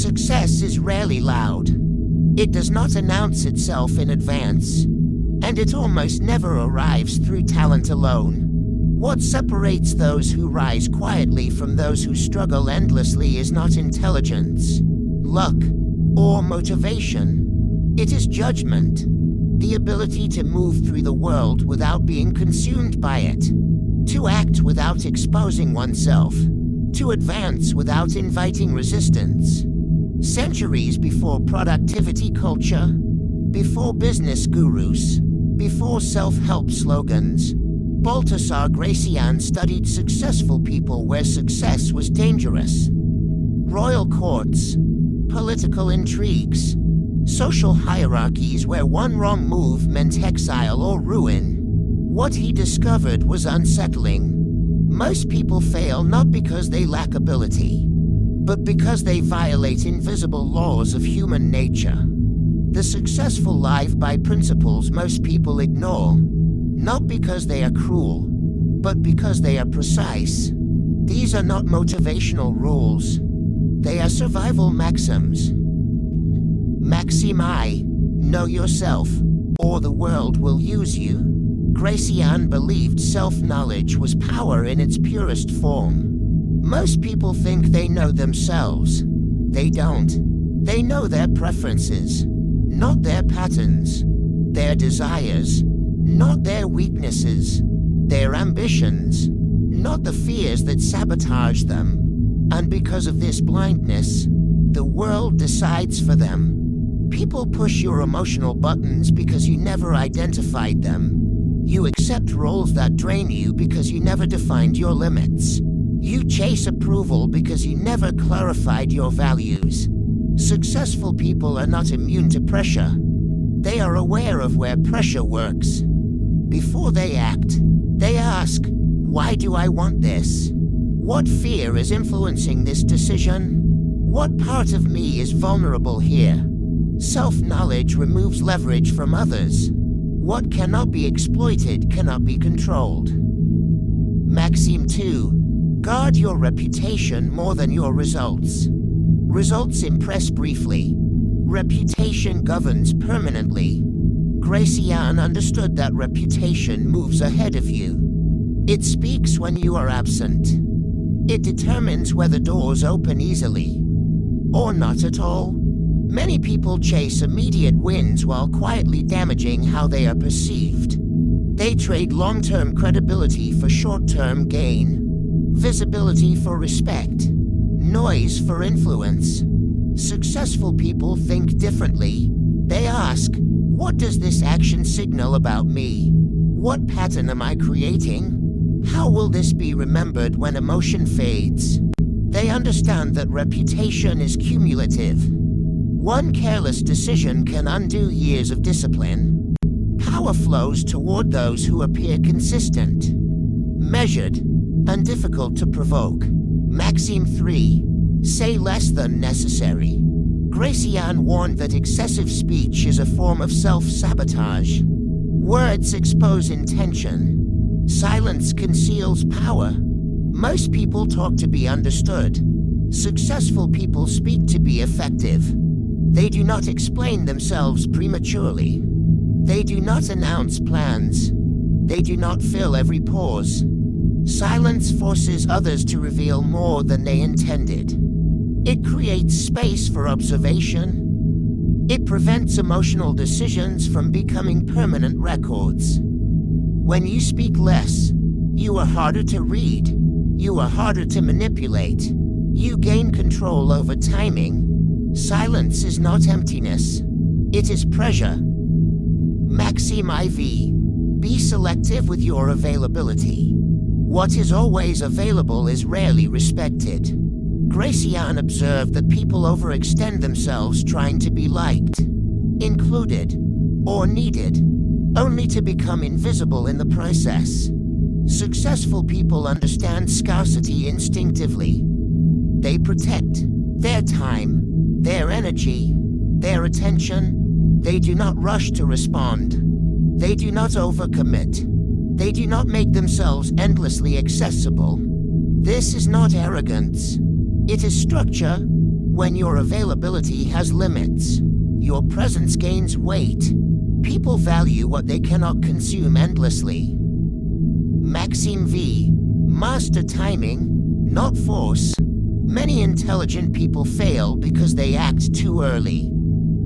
Success is rarely loud. It does not announce itself in advance, and it almost never arrives through talent alone. What separates those who rise quietly from those who struggle endlessly is not intelligence, luck, or motivation. It is judgment, the ability to move through the world without being consumed by it, to act without exposing oneself, to advance without inviting resistance. Centuries before productivity culture, before business gurus, before self-help slogans, Baltasar Gracian studied successful people where success was dangerous. Royal courts, political intrigues, social hierarchies where one wrong move meant exile or ruin. What he discovered was unsettling. Most people fail not because they lack ability, but because they violate invisible laws of human nature. The successful live by principles most people ignore, not because they are cruel, but because they are precise. These are not motivational rules. They are survival maxims. Maximi, know yourself, or the world will use you. Gracian believed self-knowledge was power in its purest form. Most people think they know themselves. They don't. They know their preferences, not their patterns, their desires, not their weaknesses, their ambitions, not the fears that sabotage them. And because of this blindness, the world decides for them. People push your emotional buttons because you never identified them. You accept roles that drain you because you never defined your limits. You chase approval because you never clarified your values. Successful people are not immune to pressure. They are aware of where pressure works. Before they act, they ask, why do I want this? What fear is influencing this decision? What part of me is vulnerable here? Self-knowledge removes leverage from others. What cannot be exploited cannot be controlled. Maxim 2. Guard your reputation more than your results. Results impress briefly. Reputation governs permanently. Gracian understood that reputation moves ahead of you. It speaks when you are absent. It determines whether doors open easily or not at all. Many people chase immediate wins while quietly damaging how they are perceived. They trade long-term credibility for short-term gain, visibility for respect, noise for influence. Successful people think differently. They ask, what does this action signal about me? What pattern am I creating? How will this be remembered when emotion fades? They understand that reputation is cumulative. One careless decision can undo years of discipline. Power flows toward those who appear consistent, measured, and difficult to provoke. Maxim 3. Say less than necessary. Gracian warned that excessive speech is a form of self-sabotage. Words expose intention. Silence conceals power. Most people talk to be understood. Successful people speak to be effective. They do not explain themselves prematurely. They do not announce plans. They do not fill every pause. Silence forces others to reveal more than they intended. It creates space for observation. It prevents emotional decisions from becoming permanent records. When you speak less, you are harder to read. You are harder to manipulate. You gain control over timing. Silence is not emptiness. It is pressure. Maxim IV. Be selective with your availability. What is always available is rarely respected. Gracian observed that people overextend themselves trying to be liked, included, or needed, only to become invisible in the process. Successful people understand scarcity instinctively. They protect their time, their energy, their attention. They do not rush to respond. They do not overcommit. They do not make themselves endlessly accessible. This is not arrogance. It is structure. When your availability has limits, your presence gains weight. People value what they cannot consume endlessly. Maxim V. Master timing, not force. Many intelligent people fail because they act too early,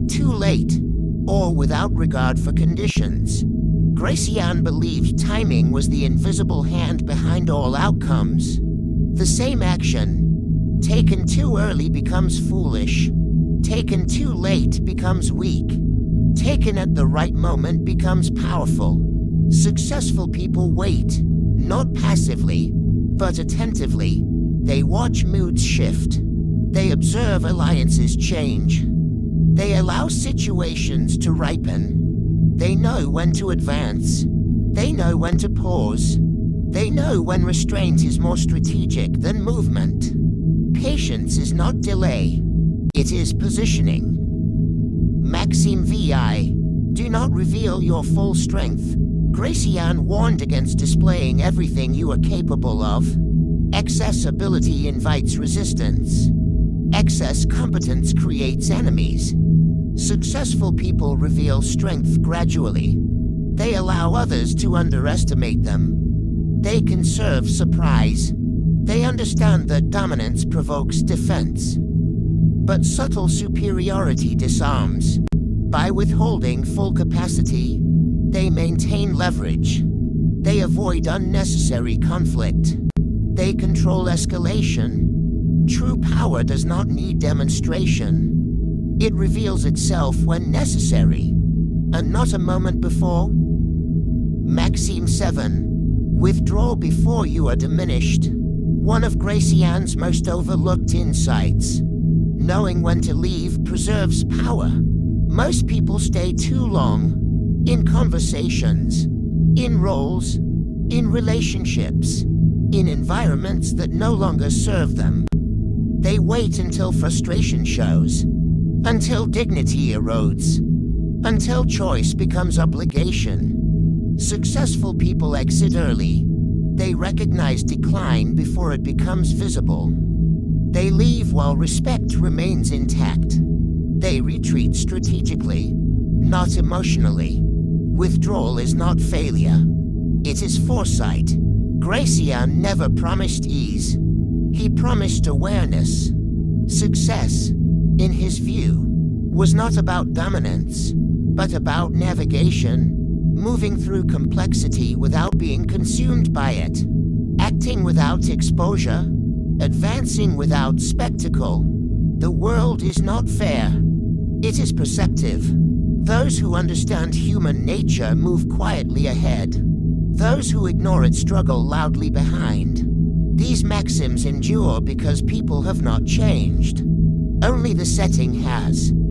too late, or without regard for conditions. Gracian believed timing was the invisible hand behind all outcomes. The same action, taken too early, becomes foolish. Taken too late becomes weak. Taken at the right moment becomes powerful. Successful people wait, not passively, but attentively. They watch moods shift. They observe alliances change. They allow situations to ripen. They know when to advance. They know when to pause. They know when restraint is more strategic than movement. Patience is not delay. It is positioning. Maxim VI. Do not reveal your full strength. Gracian warned against displaying everything you are capable of. Excess ability invites resistance. Excess competence creates enemies. Successful people reveal strength gradually. They allow others to underestimate them. They conserve surprise. They understand that dominance provokes defense. But subtle superiority disarms. By withholding full capacity, they maintain leverage. They avoid unnecessary conflict. They control escalation. True power does not need demonstration. It reveals itself when necessary, and not a moment before. Maxim 7. Withdraw before you are diminished. One of Gracian's most overlooked insights. Knowing when to leave preserves power. Most people stay too long. In conversations, in roles, in relationships, in environments that no longer serve them. They wait until frustration shows, until dignity erodes, until choice becomes obligation. Successful people exit early. They recognize decline before it becomes visible. They leave while respect remains intact. They retreat strategically, not emotionally. Withdrawal is not failure. It is foresight. Gracian never promised ease. He promised awareness. Success, in his view, was not about dominance, but about navigation, moving through complexity without being consumed by it, acting without exposure, advancing without spectacle. The world is not fair. It is perceptive. Those who understand human nature move quietly ahead. Those who ignore it struggle loudly behind. These maxims endure because people have not changed. Only the setting has.